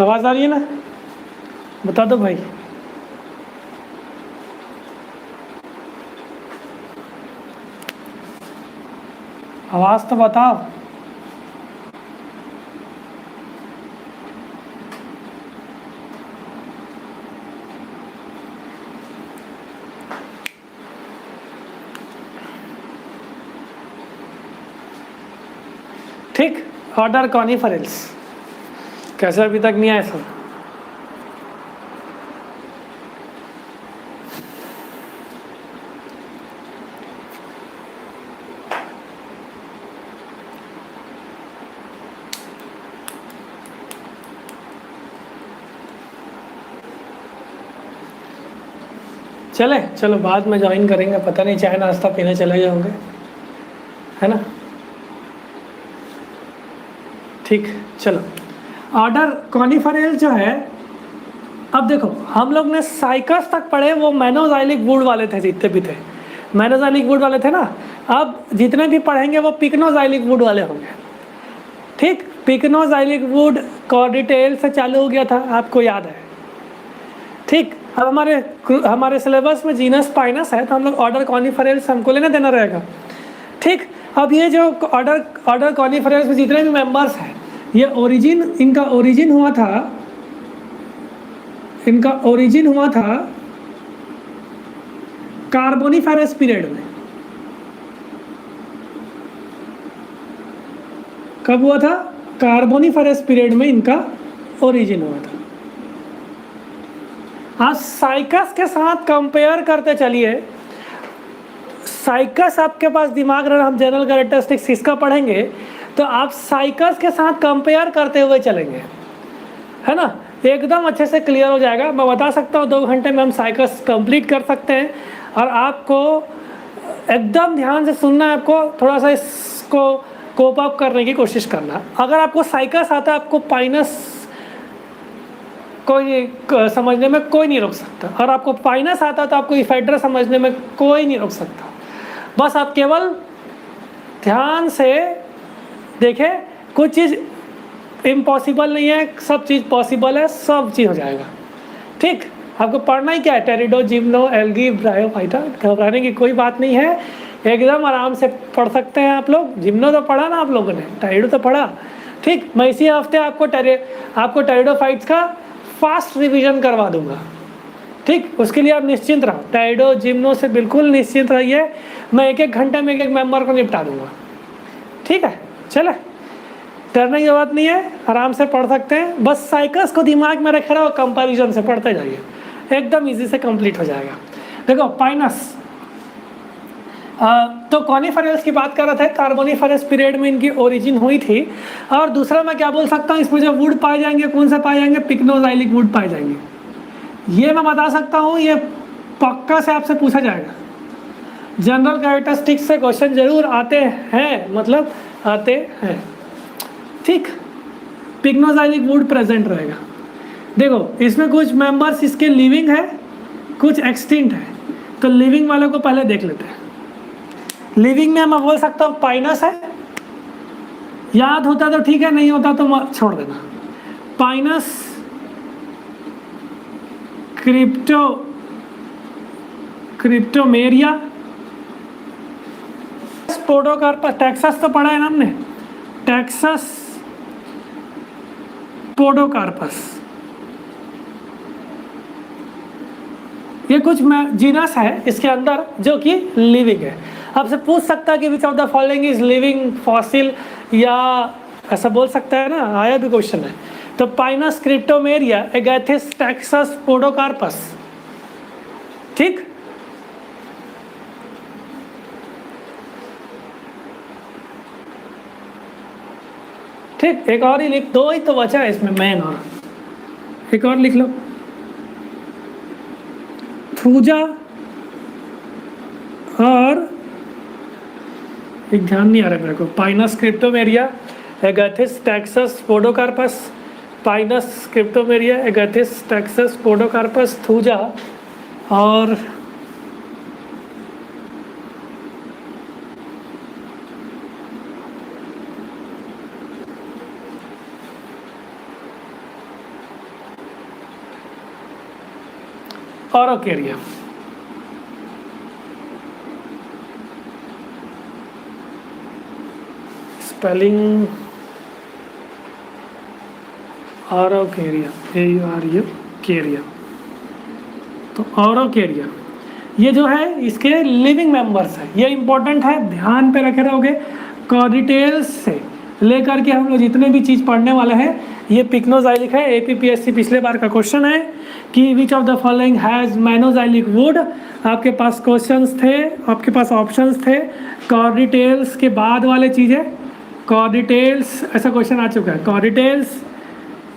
आवाज़ आ रही है ना? बता दो भाई। आवाज़ तो बताओ। ठीक, ऑर्डर कॉनिफरेंस कैसे अभी तक नहीं आया सर? चले चलो बाद में ज्वाइन करेंगे, पता नहीं चाय नाश्ता पीने चले जाओगे, है ना? ठीक, चलो। ऑर्डर कॉनिफरेंस जो है, अब देखो हम लोग ने साइकस तक पढ़े, वो मेनोजाइलिक वुड वाले थे जितने भी थे, मेनोजाइलिक वुड वाले थे ना। अब जितने भी पढ़ेंगे वो पिकनोजाइलिक वुड वाले होंगे। ठीक, पिकनोजाइलिक वुड कॉर्डिटेल से चालू हो गया था, आपको याद है? ठीक, अब हमारे सिलेबस में जीनस पाइनस है, तो हम लोग ऑर्डर कॉनिफरेंस हमको लेना देना रहेगा। ठीक, अब ये जो ऑर्डर कॉनिफरेंस में जितने भी मेंबर्स हैं, ये इनका ओरिजिन हुआ था कार्बोनिफेरस पीरियड में। कब हुआ था? कार्बोनिफेरस पीरियड में इनका ओरिजिन हुआ था। आज साइकस के साथ कंपेयर करते चलिए। साइकस आपके पास दिमाग रहे, हम जनरल कैरेक्टरिस्टिक्स इसका पढ़ेंगे, तो आप साइकस के साथ कंपेयर करते हुए चलेंगे, है ना? एकदम अच्छे से क्लियर हो जाएगा। मैं बता सकता हूँ 2 घंटे में हम साइकस कंप्लीट कर सकते हैं। और आपको एकदम ध्यान से सुनना है, आपको थोड़ा सा इसको कोप अप करने की कोशिश करना। अगर आपको साइकस आता है, आपको पाइनस कोई समझने में कोई नहीं रोक सकता, और आपको पाइनस आता तो आपको इफेड्रा समझने में कोई नहीं रोक सकता। बस आप केवल ध्यान से देखें, कुछ चीज़ इम्पॉसिबल नहीं है, सब चीज़ पॉसिबल है, सब चीज़ हो जाएगा। ठीक, आपको पढ़ना ही क्या है? टेरिडो, जिम्नो, एल्गी, ब्रायोफाइटा। घबराने की कोई बात नहीं है, एकदम आराम से पढ़ सकते हैं आप लोग। जिम्नो तो पढ़ा ना आप लोगों ने, टेरिडो तो पढ़ा। ठीक, मैं इसी हफ्ते आपको टेरिडोफाइट्स का फास्ट रिवीजन करवा दूंगा। ठीक, उसके लिए आप निश्चिंत रहो, टाइडो जिम्नो से बिल्कुल निश्चिंत रहिए। मैं 1-1 घंटे में 1-1 मेंबर को निपटा दूंगा। ठीक है, चले, डरने की बात नहीं है, आराम से पढ़ सकते हैं। बस साइकस को दिमाग में रखे रहो, कंपैरिजन से पढ़ते जाइए, एकदम इजी से कंप्लीट हो जाएगा। देखो पाइनस, तो कॉनिफेरस की बात कर रहा था, कार्बोनिफेरस पीरियड में इनकी ओरिजिन हुई थी। और दूसरा मैं क्या बोल सकता हूँ, इसमें जो वुड पाए जाएंगे, कौन से पाए जाएंगे? पिकनोजाइलिक वुड पाए जाएंगे। ये मैं बता सकता हूँ, ये पक्का से आपसे पूछा जाएगा। जनरल कैरेक्टरिस्टिक्स से क्वेश्चन जरूर आते हैं, मतलब आते हैं। ठीक, पिकनोजाइलिक वुड प्रेजेंट रहेगा। देखो इसमें कुछ मेंबर्स इसके लिविंग है, कुछ एक्सटिंक्ट है, तो लिविंग वालों को पहले देख लेते हैं। लिविंग में मैं बोल सकता हूँ पाइनस है, याद होता तो ठीक है, नहीं होता तो छोड़ देना। Pinus, cryptomeria, पोडोकार्पस। टेक्सास तो पढ़ा है ना हमने, टेक्सास पोडोकार्पस। ये कुछ जीनस है इसके अंदर जो कि लिविंग है। आपसे पूछ सकता है कि which of the following is living fossil, या ऐसा बोल सकता है ना, आया भी क्वेश्चन है। तो पाइनस, क्रिप्टोमेरिया, एगैथिस, टेक्सास पोडोकार्पस। ठीक, ठीक, एक और ही लिख दो, ही तो बचा है इसमें मेन, और एक और लिख लो, थूजा और एक ध्यान नहीं आ रहा मेरे को, Pinus, Cryptomeria, Agathis, Taxus Podocarpus. Pinus, Cryptomeria, Agathis, Taxus Podocarpus, Thuja और ऑरोकेरिया। Spelling ऑरोकेरिया, AUREUKERIA। तो ऑरोकेरिया ये जो है इसके लिविंग मेंबर्स है, ये इंपॉर्टेंट है, ध्यान पे रखे रहोगे। कॉर्डिटेल्स से लेकर के हम लोग जितने भी चीज़ पढ़ने वाले हैं, ये पिक्नोजाइलिक है। APPSC पिछले बार का क्वेश्चन है कि which of the following has manoxylic wood. आपके पास क्वेश्चंस थे, आपके पास ऑप्शंस थे। कॉर्डिटेल्स के बाद वाले चीज़ें, कॉर्डिटेल्स ऐसा क्वेश्चन आ चुका है। कॉर्डिटेल्स,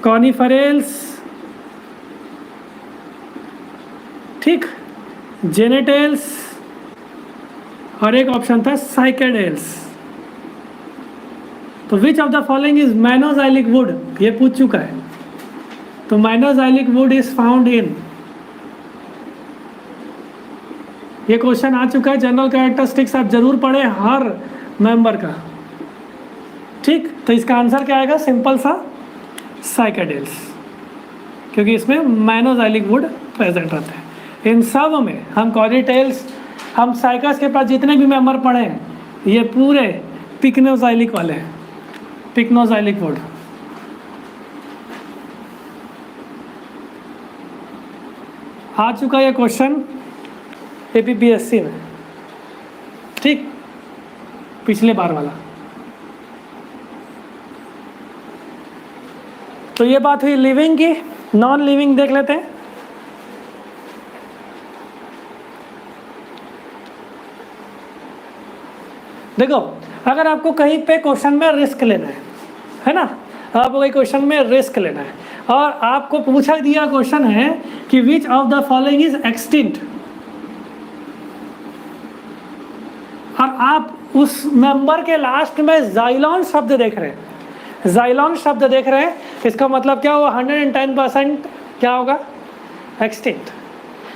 कॉनिफरेल्स, ठीक, जेनेटेल्स, और एक ऑप्शन था साइकेडेल्स। तो which of the following is manoxylic wood, ये पूछ चुका है। तो manoxylic wood is found in, ये क्वेश्चन आ चुका है। जनरल कैरेक्टरिस्टिक्स आप जरूर पढ़े हर मेंबर का, ठीक। तो इसका आंसर क्या आएगा, सिंपल सा साइकेडेल्स, क्योंकि इसमें मेनोजाइलिक वुड प्रेजेंट रहते हैं। इन सब में हम कॉर्डिटेल्स, हम साइकस के पास जितने भी मेंबर पढ़े हैं, ये पूरे पिक्नोजाइलिक वाले हैं, पिक्नोजाइलिक वुड। आ चुका ये क्वेश्चन APPSC में, ठीक, पिछले बार वाला। तो ये बात हुई लिविंग की। नॉन लिविंग देख लेते हैं। देखो, अगर आपको कहीं पे क्वेश्चन में रिस्क लेना है ना, आपको कहीं क्वेश्चन में रिस्क लेना है और आपको पूछा दिया क्वेश्चन है कि which of the following is extinct, और आप उस मेंबर के लास्ट में जाइलॉन शब्द देख रहे हैं, जाइलॉन शब्द देख रहे हैं, इसका मतलब क्या हुआ, 110% क्या होगा, एक्सटिंक्ट।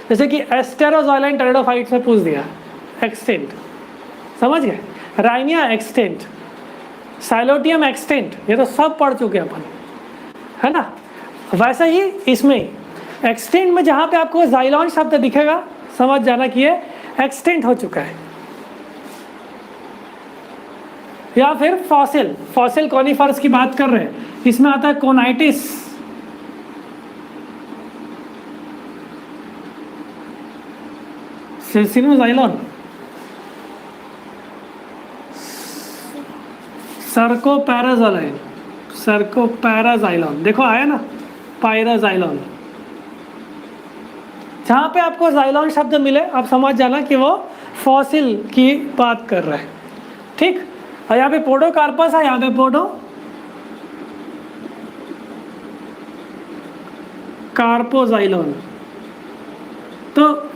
जैसे कि एस्टेरोजाइलिन टेरिडोफाइट्स में पूछ दिया, एक्सटिंक्ट, समझ गए। राइनिया एक्सटिंक्ट, साइलोटियम एक्सटिंक्ट, ये तो सब पढ़ चुके हैं अपन, है ना। वैसे ही इसमें एक्सटिंक्ट में जहाँ पे आपको जाइलॉन शब्द दिखेगा, समझ जाना कि ये एक्सटिंक्ट हो चुका है। या फिर फॉसिल, फॉसिल कॉनिफर्स की बात कर रहे हैं, इसमें आता है कोनाइटिस, सिल्सिनोजाइलॉन, सर्कोपैराजाइलॉन, सर्कोपैराजाइलॉन, देखो आया ना, पायराजाइलॉन। जहाँ पे आपको जाइलॉन शब्द मिले, आप समझ जाना कि वो फॉसिल की बात कर रहा है, ठीक। और यहाँ पे पोडोकार्पस है, यहाँ पे पोडो कार्पोजाइलॉन। तो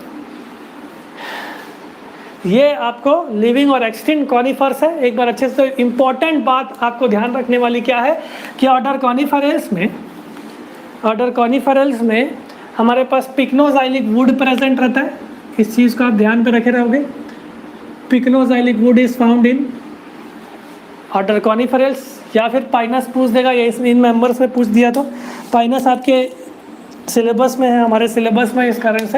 ये आपको लिविंग और एक्सटिंक्ट कॉनिफर्स है। एक बार अच्छे से, इम्पॉर्टेंट बात आपको ध्यान रखने वाली क्या है कि ऑर्डर कॉनिफरेल्स में हमारे पास पिक्नोजाइलिक वुड प्रेजेंट रहता है। इस चीज़ को आप ध्यान पे रखे रहोगे। Pycnoxylic wood is found in order Coniferales, या फिर पाइनस पूछ देगा, ये इन मेंबर्स में पूछ दिया तो पाइनस आपके सिलेबस में है, हमारे सिलेबस में, इस कारण से,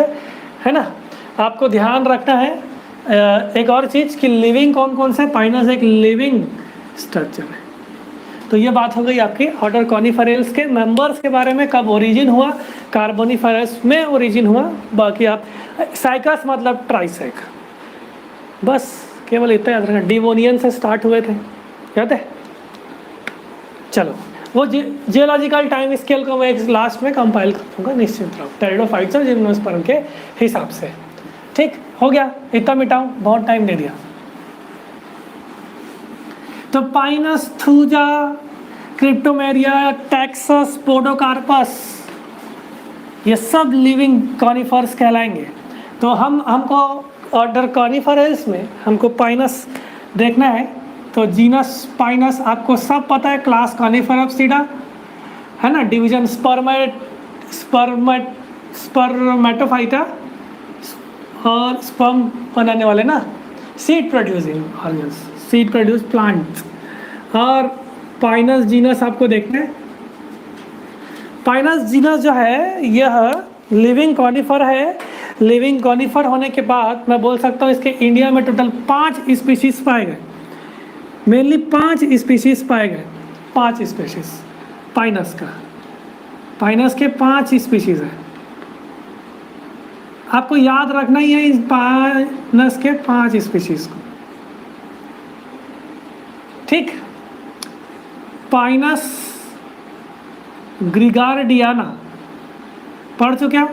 है ना। आपको ध्यान रखना है एक और चीज़ कि लिविंग कौन कौन से, पाइनस एक लिविंग स्ट्रक्चर है। तो ये बात हो गई आपकी ऑर्डर कॉनिफरेल्स के मेंबर्स के बारे में, कब ओरिजिन हुआ, कार्बोनिफरस में ओरिजिन हुआ। बाकी आप साइकस मतलब ट्राइसैक, बस केवल इतना याद रखना। डिवोनियन से स्टार्ट हुए थे, याद है। चलो, वो जियोलॉजिकल टाइम स्केल को मैं लास्ट में कंपाइल कर दूँगा, निश्चित रहो, टेरिडोफाइट्स और जिम्नोस्पर्म के हिसाब से। ठीक हो गया, इतना मिटाऊं, बहुत टाइम दे दिया। तो पाइनस, थूजा, क्रिप्टोमेरिया, टैक्सस, पोडोकार्पस, ये सब लिविंग कॉनिफर्स कहलाएंगे। तो हमको ऑर्डर कॉनिफरेल्स में हमको पाइनस देखना है। तो जीनस पाइनस आपको सब पता है, क्लास कॉनिफेरप्सिडा, है ना। डिवीजन स्पर्मेटोफाइटा और स्पर्म बनाने वाले ना, seed producing organs, seed produce plants. और पाइनस जीनस आपको देखना है। पाइनस जीनस जो है यह लिविंग कॉनिफर है, लिविंग कॉनिफर होने के बाद मैं बोल सकता हूँ इसके इंडिया में टोटल 5 स्पीशीज पाए गए, मेनली 5 स्पीशीज पाए गए, 5 स्पीशीज पाइनस का, पाइनस के 5 स्पीशीज है। आपको याद रखना ही है इस पाइनस के 5 स्पीशीज को, ठीक। पाइनस ग्रिगार्डियाना पढ़ चुके हो?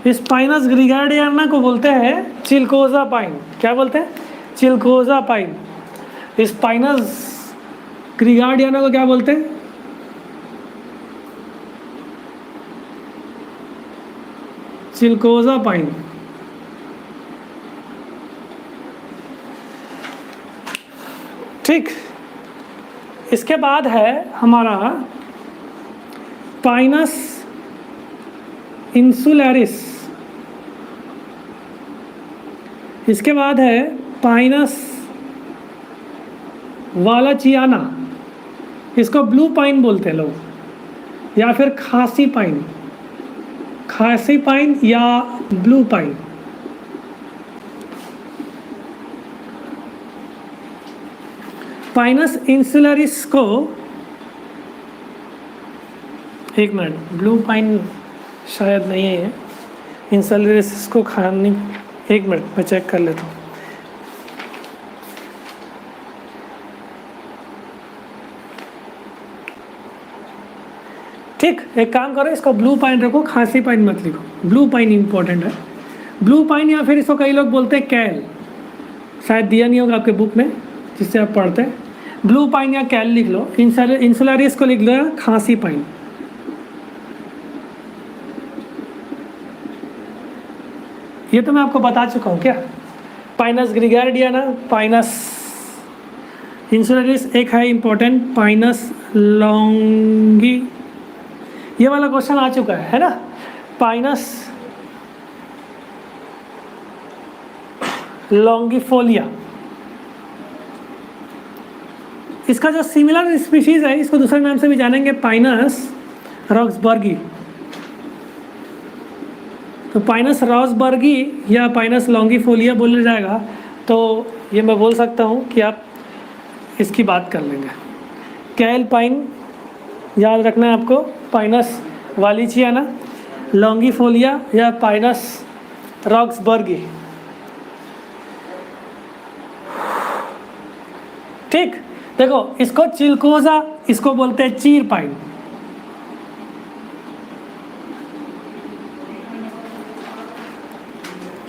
इस पाइनस ग्रिगार्डियाना को बोलते हैं चिलकोजा पाइन। क्या बोलते हैं? चिलकोजा पाइन। इस पाइनस ग्रिगार्डियाना को क्या बोलते हैं? चिलकोजा पाइन। ठीक। इसके बाद है हमारा पाइनस इंसुलरिस। इसके बाद है पाइनस वालाचियाना, इसको ब्लू पाइन बोलते हैं लोग, या फिर खासी पाइन, खासी पाइन या ब्लू पाइन। पाइनस इंसुलरिस को, एक मिनट, ब्लू पाइन शायद नहीं है, इंसुलरिस को खाने, एक मिनट मैं चेक कर लेता हूँ। ठीक, एक काम करो, इसको ब्लू पाइन रखो, खासी पाइन मत लिखो। ब्लू पाइन इंपॉर्टेंट है। ब्लू पाइन या फिर इसको कई लोग बोलते हैं कैल, शायद दिया नहीं होगा आपके बुक में जिससे आप पढ़ते हैं। ब्लू पाइन या कैल लिख लो। इंसुलरिस को लिख लो खासी पाइन। ये तो मैं आपको बता चुका हूँ क्या? पाइनस ग्रिगार्डियाना, पाइनस इंसुलरिस, एक है इंपॉर्टेंट पाइनस लॉन्गी, ये वाला क्वेश्चन आ चुका है ना? पाइनस लॉन्गिफोलिया, इसका जो सिमिलर स्पीशीज है इसको दूसरे नाम से भी जानेंगे, पाइनस रॉक्सबर्गी। तो पाइनस रॉक्सबर्गी या पाइनस लॉन्गिफोलिया बोला जाएगा, तो ये मैं बोल सकता हूँ कि आप इसकी बात कर लेंगे। कैल पाइन याद रखना है आपको, पाइनस वालिचियाना, लॉन्गिफोलिया या पाइनस रॉक्सबर्गी। ठीक, देखो इसको चिलकोजा, इसको बोलते हैं चीर पाइन।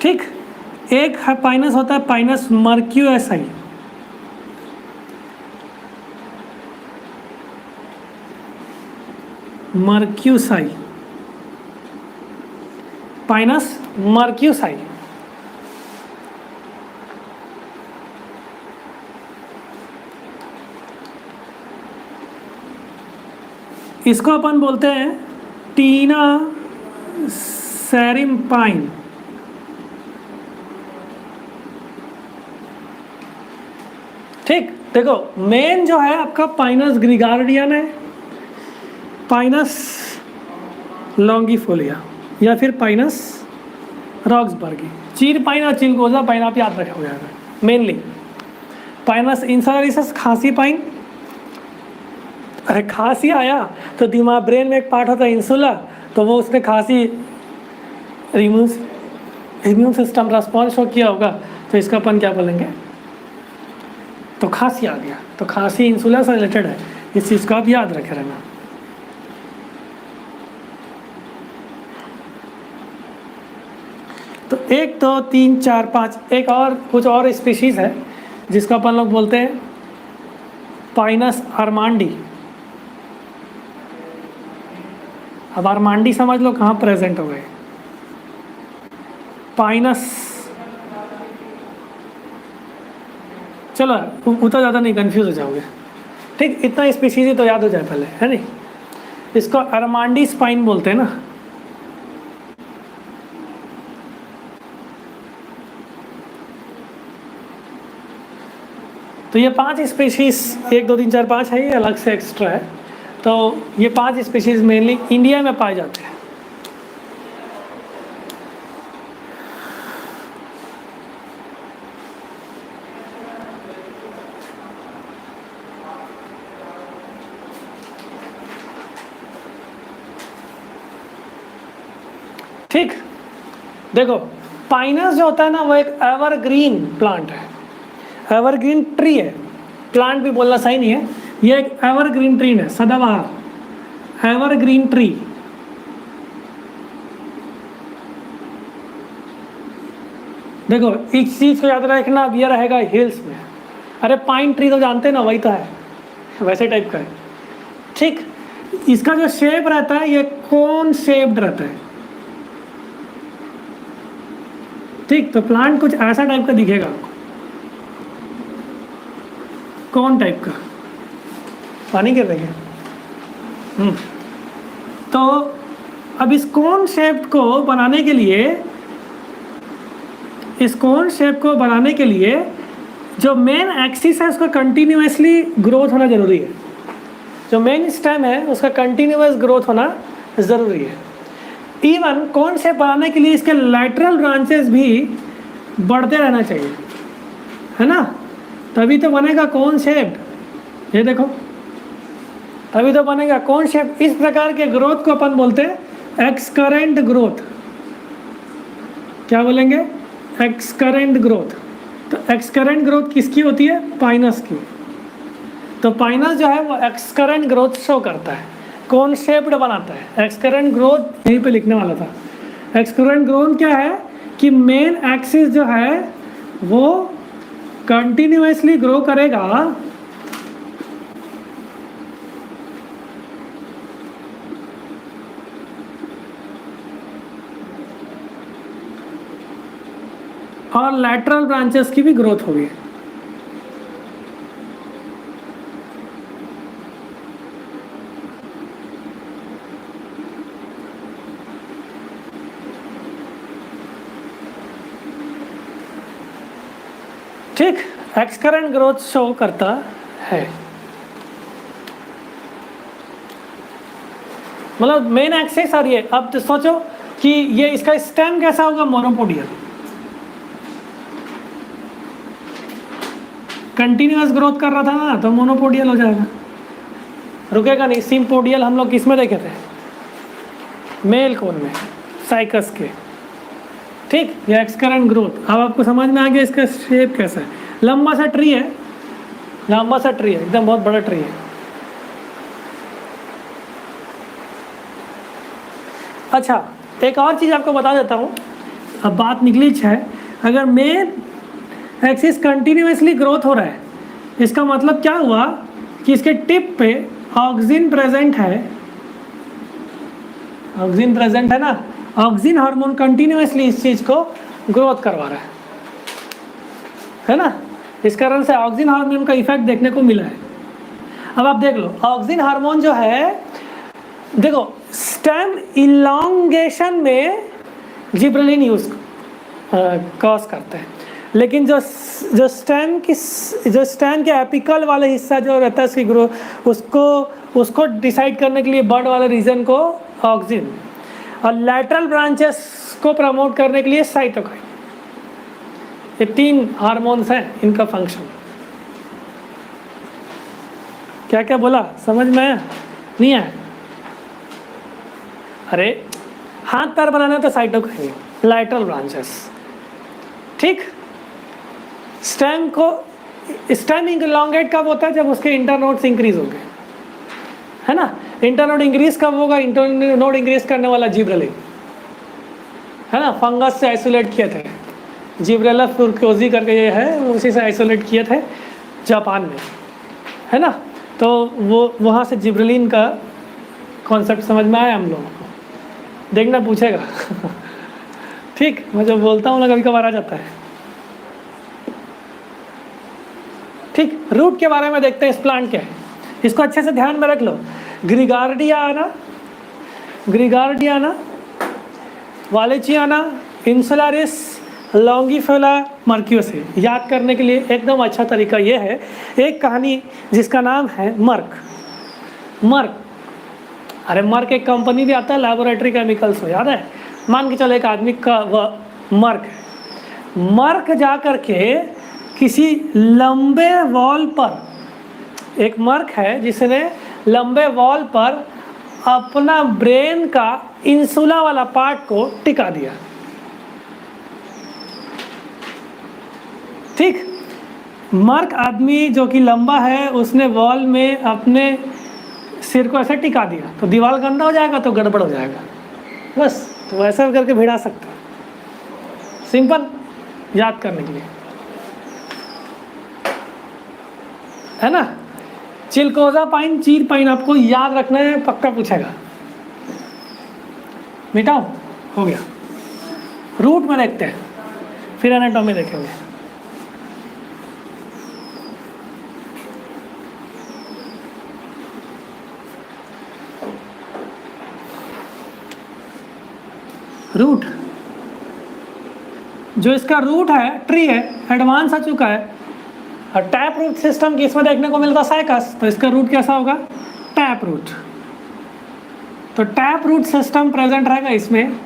ठीक, एक है पाइनस होता है पाइनस मर्क्यूएसाई, मर्क्यूसाई, पाइनस मर्क्यूसाई। इसको अपन बोलते हैं टीना सैरिम पाइन। ठीक, देखो मेन जो है आपका पाइनस ग्रिगार्डियाना है, पाइनस लॉन्गिफोलिया या फिर पाइनस रॉक्सबर्गी। चीर पाइन और चिलकोजा पाइन आप याद रखोगे मेनली। पाइनस इंसुलरिस खासी पाइन, अरे खांसी आया तो दिमाग ब्रेन में एक पार्ट होता है इंसुला, तो वो उसने खांसी इम्यून सिस्टम रेस्पॉन्स शो किया होगा, तो इसका अपन क्या बोलेंगे, तो खांसी आ गया। तो खांसी इंसुला से रिलेटेड है, इस चीज़ को आप याद रखे रहना। तो 1 2 3 4 5, एक और कुछ और स्पीशीज़ है जिसको अपन लोग बोलते हैं पाइनस आर्मांडी। अब आर्मांडी समझ लो कहाँ प्रेजेंट हो गए। पाइनस, चलो उतना ज़्यादा नहीं, कंफ्यूज हो जाओगे। ठीक, इतना स्पीशीज ही तो याद हो जाए पहले, है नहीं? इसको आर्मांडी स्पाइन बोलते हैं ना। तो ये 5 स्पीशीज, 1 2 3 4 5 है, ये अलग से एक्स्ट्रा है। तो ये 5 स्पीशीज मेनली इंडिया में पाए जाते हैं। ठीक, देखो पाइनस जो होता है ना वो एक एवरग्रीन प्लांट है, एवरग्रीन ट्री है, प्लांट भी बोलना सही नहीं है, ये एक एवरग्रीन ट्री है, सदाबहार, एवरग्रीन ट्री। देखो इस चीज को याद रखना, अब ये रहेगा हिल्स में। अरे पाइन ट्री तो जानते हैं ना, वही तो है, वैसे टाइप का है। ठीक, इसका जो शेप रहता है ये कोन शेप्ड रहता है। ठीक, तो प्लांट कुछ ऐसा टाइप का दिखेगा, कोन टाइप का। पानी गिर रही है। तो अब इस कोन शेप को बनाने के लिए, इस कोन शेप को बनाने के लिए जो मेन एक्सिस है उसका कंटिन्यूसली ग्रोथ होना जरूरी है। जो मेन स्टेम है उसका कंटिन्यूस ग्रोथ होना ज़रूरी है। इवन कोन शेप बनाने के लिए इसके लैटरल ब्रांचेस भी बढ़ते रहना चाहिए, है ना, तभी तो बनेगा कोन शेप। ये देखो, तभी तो बनेगा कोन शेप। इस प्रकार के ग्रोथ को अपन बोलते हैं एक्सकरेंट ग्रोथ। क्या बोलेंगे? Excurrent growth. तो एक्सकरेंट ग्रोथ किसकी होती है? पाइनस की। तो पाइनस जो है वो एक्सकरेंट ग्रोथ शो करता है, कोन शेप्ड बनाता है। एक्सकरेंट ग्रोथ यहीं पे लिखने वाला था। एक्सकरेंट ग्रोथ क्या है कि मेन एक्सिस जो है वो कंटिन्यूसली ग्रो करेगा और लैटरल ब्रांचेस की भी ग्रोथ होगी। ठीक, एक्सकरेंट ग्रोथ शो करता है। मतलब मेन एक्सिस। और ये अब तो सोचो कि ये इसका स्टेम कैसा होगा? मोनोपोडियल। कंटिन्यूअस ग्रोथ कर रहा था ना, तो मोनोपोडियल हो जाएगा, रुकेगा नहीं। सिम्पोडियल हम लोग किस में देखे थे? मेल कोन में, साइकस के। ठीक, ये एक्सकरेंट ग्रोथ। अब आपको समझ में आ गया इसका शेप कैसा है। लंबा सा ट्री है, लंबा सा ट्री है, एकदम बहुत बड़ा ट्री है। अच्छा, एक और चीज़ आपको बता देता हूँ, अब बात निकली है। अगर मेन एक्सिस कंटिन्यूसली ग्रोथ हो रहा है, इसका मतलब क्या हुआ कि इसके टिप पे ऑक्सिन प्रेजेंट है। ऑक्सिन प्रेजेंट है ना, ऑक्सिन हार्मोन कंटिन्यूसली इस चीज़ को ग्रोथ करवा रहा है ना। इस कारण से ऑक्सिन हार्मोन का इफेक्ट देखने को मिला है। अब आप देख लो, ऑक्सिन हार्मोन जो है, देखो स्टेम इलॉन्गेशन में जिब्रेलिन यूज कॉज करते हैं, लेकिन जो स्टेम के एपिकल वाले हिस्सा जो रहता है उसकी ग्रोथ, उसको डिसाइड करने के लिए बर्ड वाले रीजन को ऑक्सिन, और लैटरल ब्रांचेस को प्रमोट करने के लिए साइटोकाइन। ये 3 हार्मोन्स हैं, इनका फंक्शन। क्या क्या बोला, समझ में आया? नहीं आया? अरे हाथ पैर बनाना तो साइटोकाइन, लैटरल ब्रांचेस। ठीक, स्टेम इलॉन्गेट कब होता है? जब उसके इंटरनोड्स इंक्रीज होंगे, है ना। इंटरनोड इंक्रीज कब होगा? इंटरनोड इंक्रीज करने वाला जिब्रेलिन, है ना। फंगस से आइसोलेट किए थे, जिब्रेला फुर्कोजी करके ये है, उसी से आइसोलेट किए थे जापान में, है ना। तो वो वहाँ से जिब्रेलिन का कॉन्सेप्ट समझ में आया हम लोगों को। देखना पूछेगा ठीक, मैं जब बोलता हूँ ना कभी कभार आ जाता है। ठीक, रूट के बारे में देखते हैं इस प्लांट के। इसको अच्छे से ध्यान में रख लो। ग्रिगार्डियाना, वालेचियाना, इंसुलारिस, लॉन्गिफोला, मर्क्यूसी। याद करने के लिए एकदम अच्छा तरीका ये है, एक कहानी जिसका नाम है मर्क। अरे मर्क एक कंपनी भी आता है, लैबोरेटरी केमिकल्स हो, याद है। मान के चलो एक आदमी का वह मर्क है। मर्क जा कर के किसी लंबे वॉल पर, एक मर्क है जिसने लंबे वॉल पर अपना ब्रेन का इंसुला वाला पार्ट को टिका दिया। ठीक, मर्क आदमी जो कि लंबा है उसने वॉल में अपने सिर को ऐसे टिका दिया, तो दीवार गंदा हो जाएगा तो गड़बड़ हो जाएगा, बस। तो वैसा करके भिड़ा सकते हैं, सिंपल, याद करने के लिए, है ना। चिलकोजा पाइन, चीर पाइन आपको याद रखना है, पक्का पूछेगा। मिटाओ, हो गया। रूट में देखते हैं, फिर एनाटॉमी देखेंगे। रूट, जो इसका रूट है, ट्री है, एडवांस आ चुका है, और टैप रूट सिस्टम की इसमें देखने को मिलता साइकस, तो इसका रूट कैसा होगा, टैप रूट। तो टैप रूट सिस्टम प्रेजेंट रहेगा इसमें।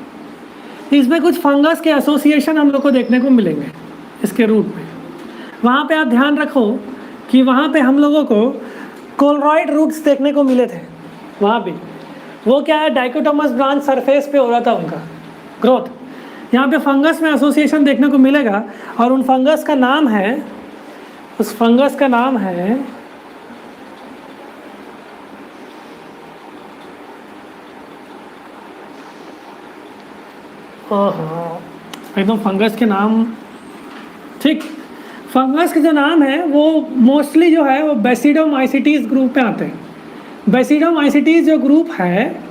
इसमें कुछ फंगस के एसोसिएशन हम लोग को देखने को मिलेंगे इसके रूट में। वहाँ पे आप ध्यान रखो कि वहाँ पे हम लोगों को कोलरॉइड रूट्स देखने को मिले थे। वहाँ भी वो क्या है, डाइकोटोमस ब्रांच सरफेस पे हो रहा था उनका ग्रोथ। यहाँ पे फंगस में एसोसिएशन देखने को मिलेगा, और उन फंगस का नाम है, उस फंगस का नाम है एकदम फंगस के नाम, ठीक, फंगस के जो नाम है वो मोस्टली जो है वो बेसिडोमाइसिटीज ग्रुप में आते हैं। बेसिडोमाइसिटीज जो ग्रुप है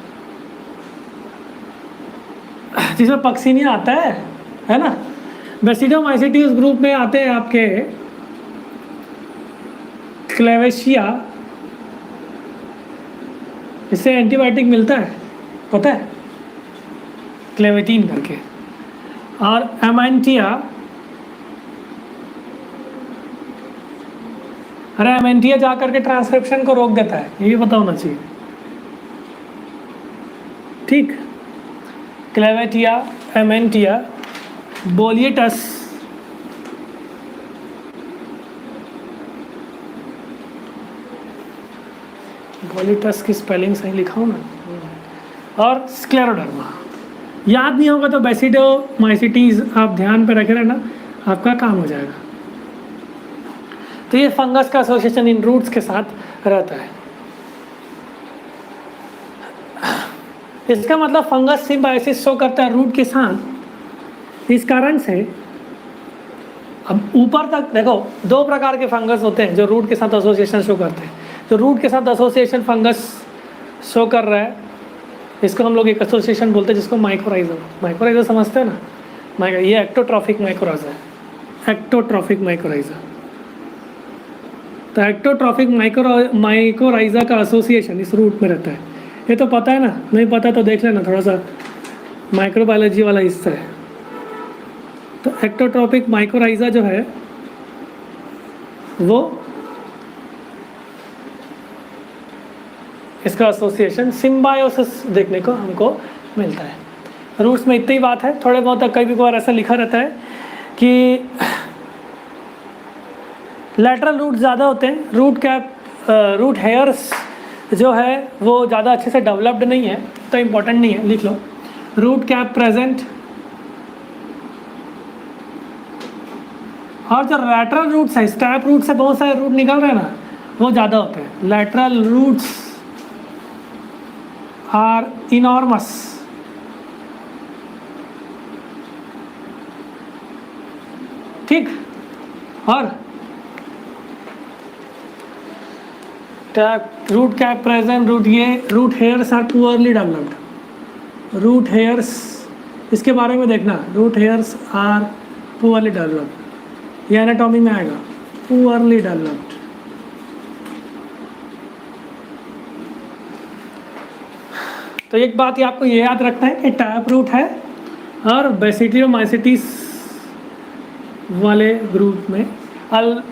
जिसमें पक्सिनिया आता है ना, बेसिडोमाइसिटीज ग्रुप में आते हैं आपके क्लेवेशिया, इससे एंटीबायोटिक मिलता है, पता है, क्लेवेटिन करके, और एमेंटिया, अरे एमेंटिया जा करके ट्रांसक्रिप्शन को रोक देता है, ये भी पता होना चाहिए। ठीक, क्लेवेटिया, एमेंटिया, बोलिएटस, बोलिटस की स्पेलिंग सही लिखा हूँ ना, और स्क्लेरोडर्मा। याद नहीं होगा तो बेसिडोमाइसिटीज आप ध्यान पे रखे रहना, आपका काम हो जाएगा। तो ये फंगस का एसोसिएशन इन रूट्स के साथ रहता है। इसका मतलब फंगस सिम्बायोसिस शो करता है रूट के साथ। इस कारण से अब ऊपर तक देखो, दो प्रकार के फंगस होते हैं जो रूट के साथ एसोसिएशन शो करते हैं। तो रूट के साथ एसोसिएशन फंगस शो कर रहा है, इसको हम लोग एक एसोसिएशन बोलते हैं जिसको माइकोराइजा। माइकोराइजा समझते हैं ना, ये एक्टोट्रॉफिक माइकोराइजा है, एक्टोट्रॉफिक माइकोराइजा। तो एक्टोट्रॉफिक माइकोराइजा का एसोसिएशन इस रूट में रहता है। ये तो पता है ना, नहीं पता तो देख लेना, थोड़ा सा माइक्रोबायोलॉजी वाला हिस्सा है। तो एक्टोट्रॉफिक माइकोराइजा जो है वो इसका एसोसिएशन सिम्बायोसिस देखने को हमको मिलता है। रूट्स में इतनी बात है, थोड़े बहुत कई बार ऐसा लिखा रहता है कि लैटरल रूट ज़्यादा होते हैं, रूट हेयर्स जो है वो ज़्यादा अच्छे से डेवलप्ड नहीं है, तो इम्पोर्टेंट नहीं है, लिख लो। रूट कैप प्रेजेंट, और जो लैटरल रूट्स है, स्टैप रूट से बहुत सारे रूट निकल रहे हैं ना, वो ज़्यादा होते हैं। Lateral roots are enormous. ठीक, और root cap present, root hairs are poorly developed. Root hairs, इसके बारे में देखना, root hairs are poorly developed, ये एनाटॉमी में आएगा, पुअरली डेवलप्ड। तो एक बात ये आपको ये याद रखना है कि टैप रूट है और बेसिडियोमाइसिटीज वाले ग्रुप में और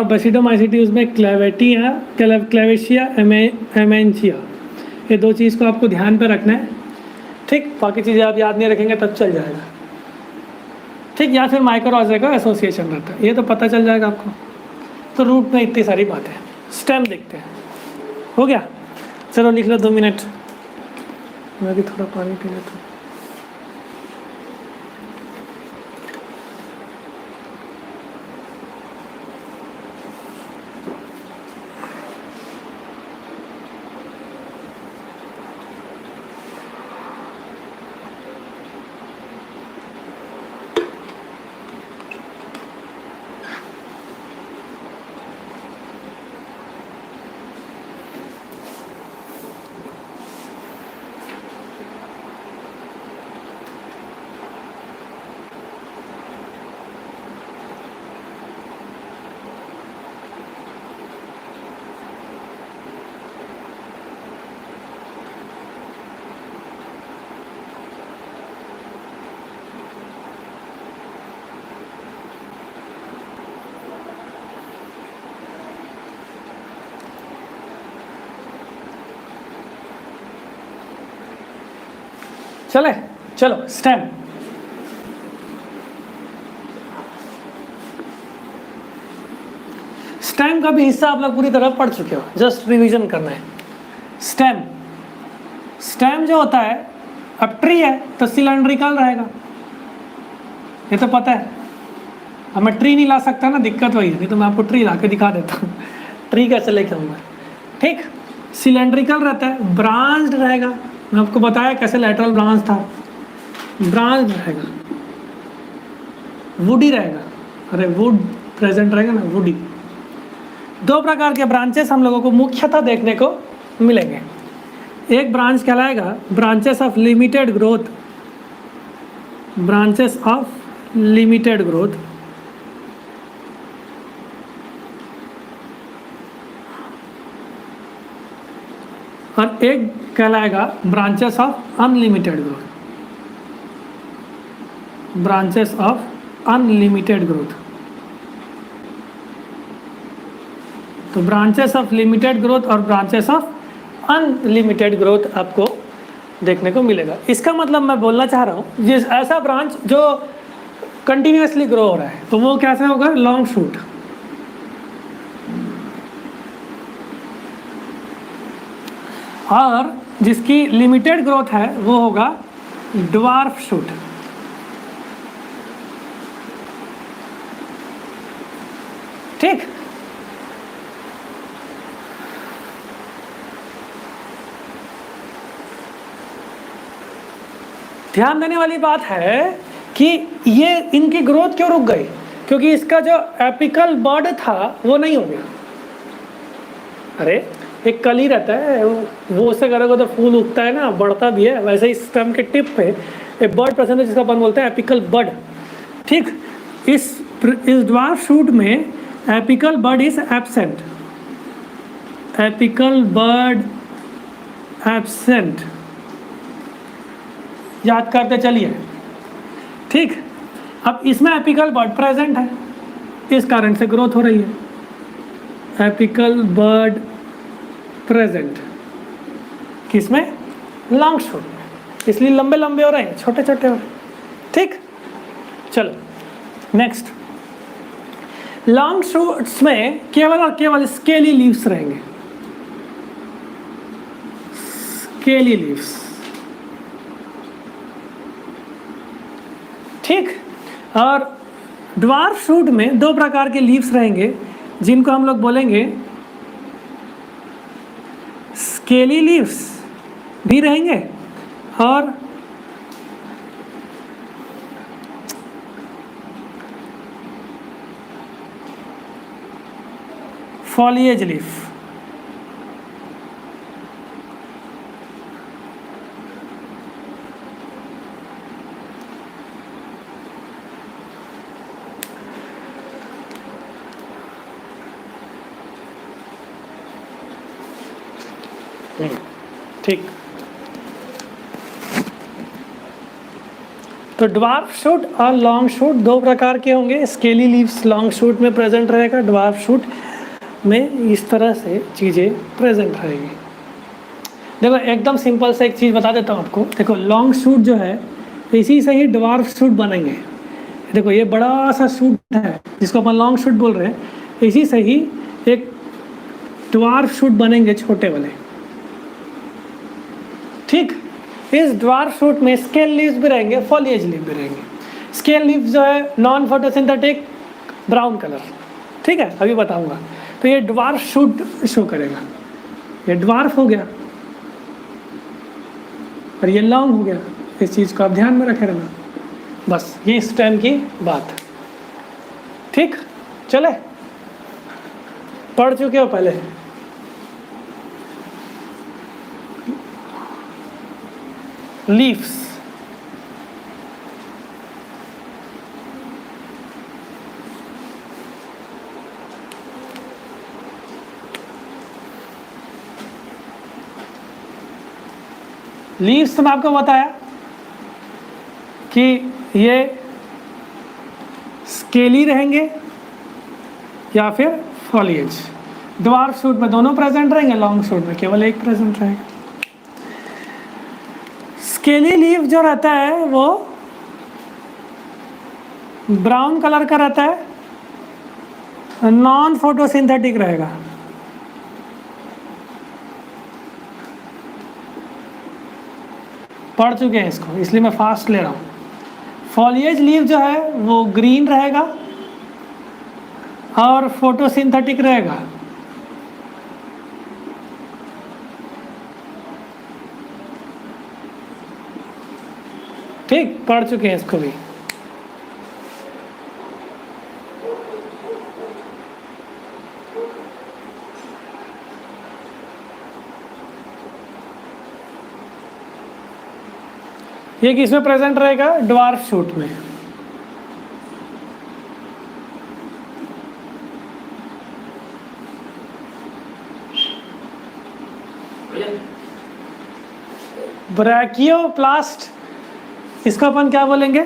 बेसिडोमाइसिटीज में क्लेवेटिया, क्लेवेशिया, एमेंचिया, ये दो चीज़ को आपको ध्यान पे रखना है। ठीक, बाकी चीज़ें आप याद नहीं रखेंगे तब चल जाएगा। ठीक, या फिर माइक्रोराइजा का एसोसिएशन रहता है, ये तो पता चल जाएगा आपको। तो रूट में इतनी सारी बातें। स्टेम देखते हैं, हो गया। चलो लिख लो 2 मिनट, मैं भी थोड़ा पानी पी लेता हूँ। चले, चलो स्टेम। स्टेम का भी हिस्सा आप लोग पूरी तरह पढ़ चुके हो, जस्ट रिवीजन करना है। स्टेम, स्टेम जो होता है, अब ट्री है तो सिलेंड्रिकल रहेगा, ये तो पता है। अब मैं ट्री नहीं ला सकता ना, दिक्कत वही है, नहीं तो मैं आपको ट्री ला के दिखा देता हूँ। ट्री कैसे लेके आऊँगा, ठीक। सिलेंड्रिकल रहता है, ब्रांच्ड रहेगा, मैं आपको बताया कैसे लैटरल ब्रांच था, ब्रांच रहेगा, वुडी रहेगा, अरे वुड प्रेजेंट रहेगा ना, वुडी। 2 प्रकार के ब्रांचेस हम लोगों को मुख्यतः देखने को मिलेंगे। एक ब्रांच कहलाएगा branches of limited growth, branches of limited growth, और एक कहलाएगा branches of unlimited growth, branches of unlimited growth. तो ब्रांचेस ऑफ लिमिटेड ग्रोथ और ब्रांचेस ऑफ अनलिमिटेड ग्रोथ आपको देखने को मिलेगा। इसका मतलब मैं बोलना चाह रहा हूँ, जिस ऐसा ब्रांच जो कंटिन्यूसली ग्रो हो रहा है तो वो कैसे होगा, लॉन्ग शूट। और जिसकी लिमिटेड ग्रोथ है वो होगा ड्वार्फ शूट। ठीक, ध्यान देने वाली बात है कि ये इनकी ग्रोथ क्यों रुक गई, क्योंकि इसका जो एपिकल बड था वो नहीं हो गया। अरे एक कली रहता है, वो उससे करोगे तो फूल उगता है ना, बढ़ता भी है, वैसे ही स्टेम के टिप पे एक बर्ड प्रेजेंट है जिसका अपन बोलते हैं एपिकल बड। ठीक, इस ड्वार्फ शूट में apical bud is absent, apical bud absent, याद करते चलिए। ठीक, अब इसमें एपिकल बड प्रेजेंट है, इस कारण से ग्रोथ हो रही है। एपिकल बड प्रेजेंट किसमें, लॉन्ग शूट में, इसलिए लंबे लंबे हो रहे हैं, छोटे छोटे हो रहे हैं। ठीक, चलो नेक्स्ट। लॉन्ग शूट्स में केवल और केवल स्केली लीव्स रहेंगे, स्केली लीव्स। ठीक, और ड्वार्फ शूट में 2 प्रकार के लीव्स रहेंगे जिनको हम लोग बोलेंगे स्केली लीव्स भी रहेंगे और फॉलिएज लीफ। ठीक, तो ड्वार्फ शूट और लॉन्ग शूट 2 प्रकार के होंगे। स्केली लीव्स लॉन्ग शूट में प्रेजेंट रहेगा, ड्वार्फ शूट में इस तरह से चीज़ें प्रेजेंट रहेगी। देखो एकदम सिंपल से एक चीज़ बता देता हूँ आपको। देखो लॉन्ग शूट जो है इसी से ही ड्वार्फ शूट बनेंगे। देखो ये बड़ा सा शूट है जिसको अपन लॉन्ग शूट बोल रहे हैं, इसी से ही एक ड्वार्फ शूट बनेंगे छोटे वाले। इस ड्वार्फ शूट में स्केल लीव्स भी रहेंगे, फॉलिएज लीव भी रहेंगे। स्केल लीव्स जो है नॉन फोटोसिंथेटिक ब्राउन कलर, ठीक है, अभी बताऊंगा। तो ये ड्वार्फ शूट शो करेगा, ये ड्वार्फ हो गया और ये लॉन्ग हो गया। इस चीज़ को आप ध्यान में रखे रहना, बस ये स्टेम की बात, ठीक। चले, पढ़ चुके हो पहले। लीव्स, लीव्स तो मैं आपको बताया कि ये स्केली रहेंगे या फिर फॉलिएज। ड्वार्फ शूट में दोनों प्रेजेंट रहेंगे, लॉन्ग शूट में केवल एक प्रेजेंट रहेगा। स्केली लीफ जो रहता है वो ब्राउन कलर का रहता है, नॉन फोटोसिंथेटिक रहेगा। पढ़ चुके हैं इसको, इसलिए मैं फास्ट ले रहा हूँ। फॉलिएज लीफ जो है वो ग्रीन रहेगा और फोटोसिंथेटिक रहेगा। ठीक, पढ़ चुके हैं इसको भी। ये किसमें प्रेजेंट रहेगा? ड्वार्फ शूट में। ब्रैकियोप्लास्ट, इसको अपन क्या बोलेंगे?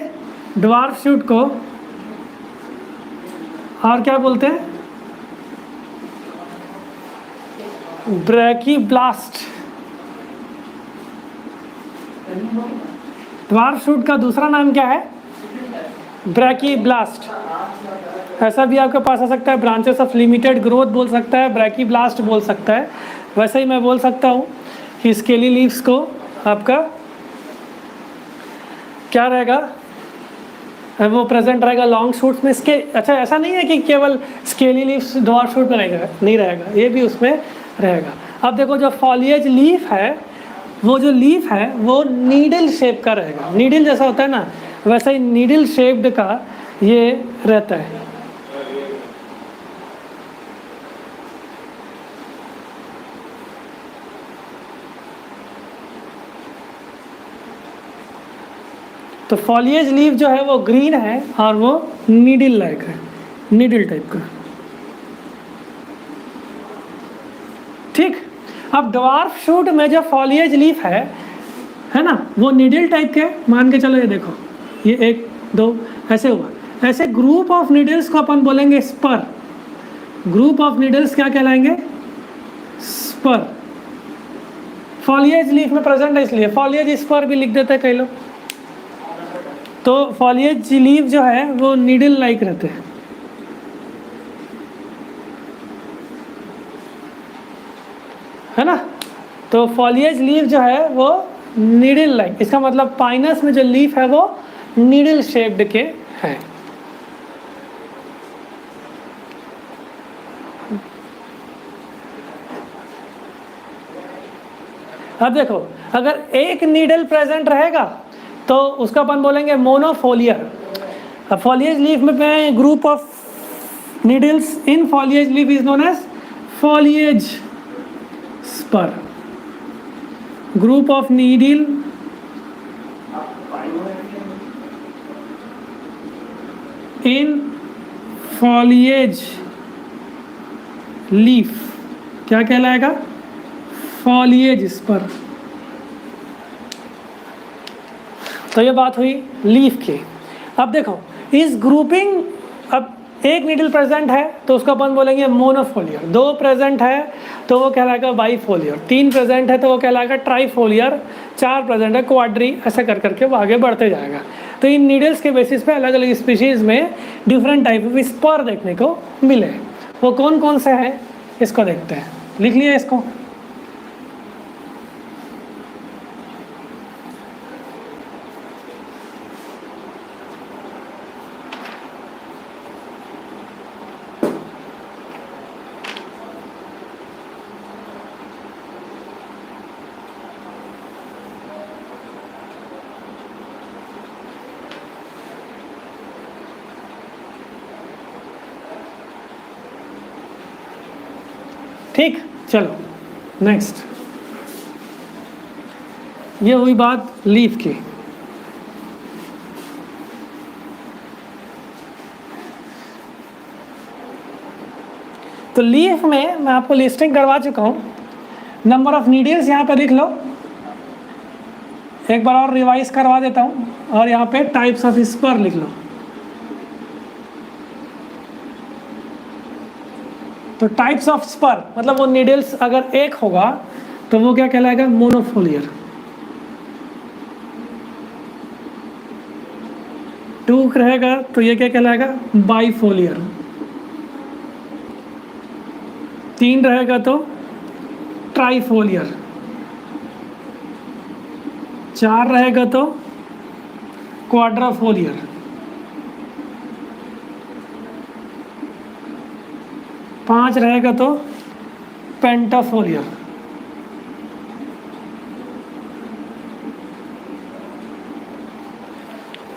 ड्वार्फ शूट को और क्या बोलते हैं? ब्रैकीब्लास्ट। ड्वार्फ शूट का दूसरा नाम क्या है? ब्रैकीब्लास्ट। ऐसा भी आपके पास आ सकता है, ब्रांचेस ऑफ लिमिटेड ग्रोथ बोल सकता है, ब्रैकीब्लास्ट बोल सकता है। वैसे ही मैं बोल सकता हूँ कि स्केली लीव्स को आपका क्या रहेगा, वो प्रेजेंट रहेगा लॉन्ग शूट्स में। अच्छा, ऐसा नहीं है कि केवल स्केली लीव्स ड्वार्फ शूट में रहेगा, नहीं रहेगा, ये भी उसमें रहेगा। अब देखो, जो फॉलिएज लीफ है, वो जो लीफ है वो नीडल शेप का रहेगा। नीडल जैसा होता है ना, वैसा ही नीडल शेप्ड का ये रहता है। तो फॉलिएज लीफ जो है वो ग्रीन है और वो नीडल लाइक है, नीडल टाइप का। ठीक। अब ड्वार्फ शूट में जो फॉलिएज लीफ है ना, वो नीडल टाइप के मान के चलो। ये देखो, ये 1 2 ऐसे हुआ। ऐसे ग्रुप ऑफ नीडल्स को अपन बोलेंगे स्पर। ग्रुप ऑफ नीडल्स क्या कहलाएंगे? स्पर। फॉलिएज लीफ में प्रेजेंट है इसलिए फॉलिएज स्पर भी लिख देते हैं कई लोग। तो फॉलिएज लीफ जो है वो नीडल लाइक रहते हैं, है ना। तो फॉलिएज लीफ जो है वो नीडल लाइक, इसका मतलब पाइनस में जो लीफ है वो नीडल शेप्ड के हैं। अब देखो, अगर एक नीडल प्रेजेंट रहेगा तो उसका अपन बोलेंगे मोनोफोलियर। अब फॉलिएज लीफ में group of needles in foliage leaf is known as foliage spur. Group of needle in foliage leaf क्या कहलाएगा? Foliage spur. तो ये बात हुई लीफ की। अब देखो, इस ग्रुपिंग, अब एक नीडल प्रेजेंट है तो उसको अपन बोलेंगे मोनोफोलियर। 2 प्रेजेंट है तो वो कहलाएगा बाईफोलियर। 3 प्रेजेंट है तो वो कहलाएगा ट्राईफोलियर। 4 प्रेजेंट है क्वाड्री। ऐसा कर करके वो आगे बढ़ते जाएगा। तो इन नीडल्स के बेसिस पे अलग अलग स्पीशीज में डिफरेंट टाइप ऑफ स्पर देखने को मिले। वो कौन कौन से हैं इसको देखते हैं। लिख लिया इसको। ठीक, चलो नेक्स्ट। ये हुई बात लीफ की। तो लीफ में मैं आपको लिस्टिंग करवा चुका हूँ। नंबर ऑफ नीडल्स यहाँ पे लिख लो, एक बार और रिवाइज करवा देता हूँ, और यहाँ पे टाइप्स ऑफ स्पर लिख लो। तो टाइप्स ऑफ स्पर मतलब वो नीडल्स अगर एक होगा तो वो क्या कहलाएगा, मोनोफोलियर। 2 रहेगा तो ये क्या कहलाएगा, बाइफोलियर। 3 रहेगा तो ट्राइफोलियर। 4 रहेगा तो क्वाड्राफोलियर। 5 रहेगा तो पेंटाफोलियर।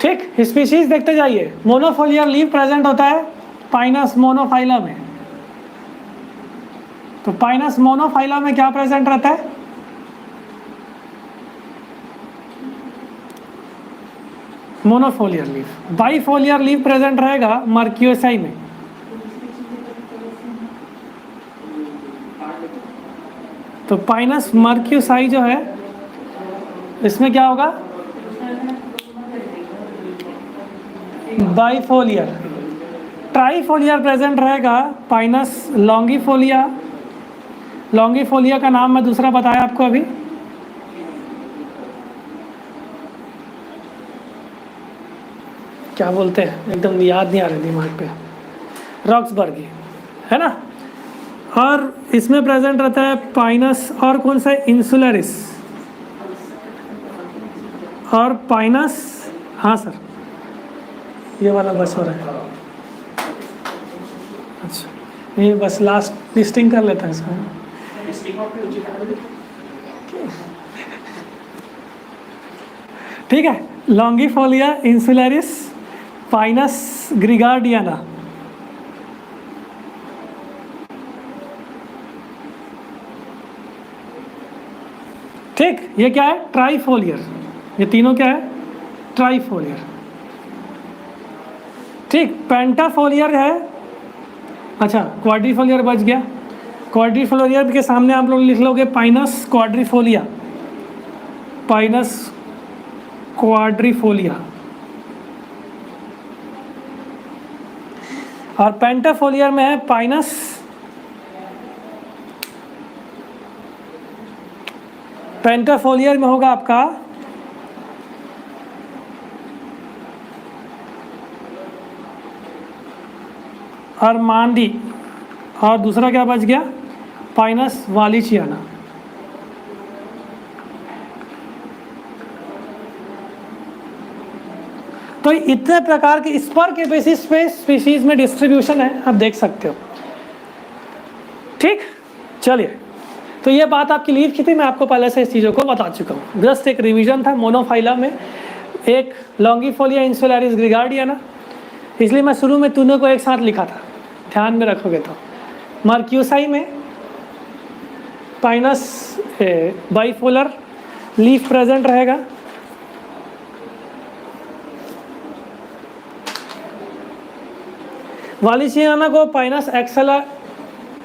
ठीक, स्पीशीज देखते जाइए। मोनोफोलियर लीफ प्रेजेंट होता है पाइनस मोनोफाइला में। तो पाइनस मोनोफाइला में क्या प्रेजेंट रहता है, मोनोफोलियर लीफ। बाइफोलियर लीफ प्रेजेंट रहेगा मर्क्यूसाई में। तो पाइनस मर्क्यूसाई जो है इसमें क्या होगा, बाइफोलियर। ट्राइफोलियर प्रेजेंट रहेगा पाइनस लॉन्गिफोलिया। लॉन्गिफोलिया का नाम मैं दूसरा बताया आपको अभी, क्या बोलते हैं, एकदम याद नहीं आ रहा दिमाग पे, रॉक्सबर्गी है ना। और इसमें प्रेजेंट रहता है पाइनस, और कौन सा है, इंसुलरिस और पाइनस। हाँ सर, ये वाला बस हो रहा है। अच्छा, ये बस लास्ट लिस्टिंग कर लेता है इसमें। ठीक है, लॉन्गिफोलिया, इंसुलरिस, पाइनस ग्रिगार्डियाना। ठीक, ये क्या है, ट्राइफोलियर। ये तीनों क्या है, ट्राइफोलियर। ठीक, पेंटाफोलियर है। अच्छा, क्वाड्रिफोलियर बच गया। क्वाड्रिफोलियर के सामने आप लोग लिख लोगे पाइनस क्वाड्रिफोलिया। पाइनस क्वाड्रिफोलिया। और पेंटाफोलियर में है पाइनस, पेंटाफोलियर में होगा आपका अरमांडी, और दूसरा क्या बच गया, पाइनस वालिचियाना। तो इतने प्रकार के स्पर के बेसिस पे स्पीशीज में डिस्ट्रीब्यूशन है, आप देख सकते हो। ठीक, चलिए, तो ये बात आपकी लीफ की थी, मैं आपको पहले से इस चीज़ों को बता चुका हूँ। जस्ट एक रिवीजन था। मोनोफाइला में एक लॉन्गिफोलिया, इंसुलरिस, ग्रिगार्डियाना, इसलिए मैं शुरू में तीनों को एक साथ लिखा था, ध्यान में रखोगे तो। मर्क्यूसाई में पाइनस बाइफोलर लीफ प्रेजेंट रहेगा। वालिचियाना को पाइनस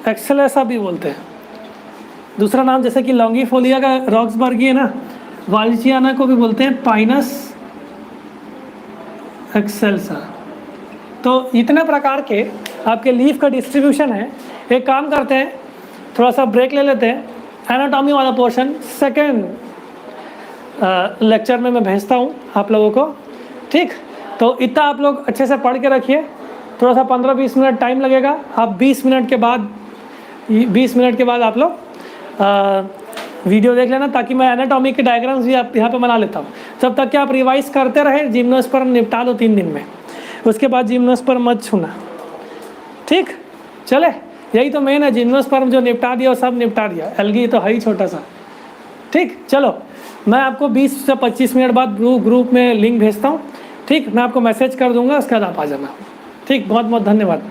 एक्सेलेसा भी बोलते हैं, दूसरा नाम जैसे कि लॉन्गिफोलिया का रॉक्सबर्गी है ना, वालिचियाना को भी बोलते हैं पाइनस एक्सेल्सा। तो इतने प्रकार के आपके लीफ का डिस्ट्रीब्यूशन है। एक काम करते हैं, थोड़ा सा ब्रेक ले लेते हैं। एनाटॉमी वाला पोर्शन सेकेंड लेक्चर में मैं भेजता हूँ आप लोगों को। ठीक, तो इतना आप लोग अच्छे से पढ़ के रखिए। थोड़ा सा 15-20 मिनट टाइम लगेगा। आप 20 मिनट के बाद आप लोग वीडियो देख लेना, ताकि मैं एनाटॉमी के डायग्राम्स भी आप यहाँ पे बना लेता हूँ। जब तक कि आप रिवाइज करते रहे, जिम्नोस्पर्म निपटा लो 3 दिन में, उसके बाद जिम्नोस्पर्म मत छूना। ठीक, चले, यही तो मेन है। जिम्नोस्पर्म जो निपटा दिया वो सब निपटा दिया, एल्गी तो है ही छोटा सा। ठीक, चलो, मैं आपको 20 से 25 मिनट बाद ग्रुप में लिंक भेजता हूँ। ठीक, मैं आपको मैसेज कर दूँगा, उसके बाद आप आ जाना। ठीक, बहुत बहुत धन्यवाद।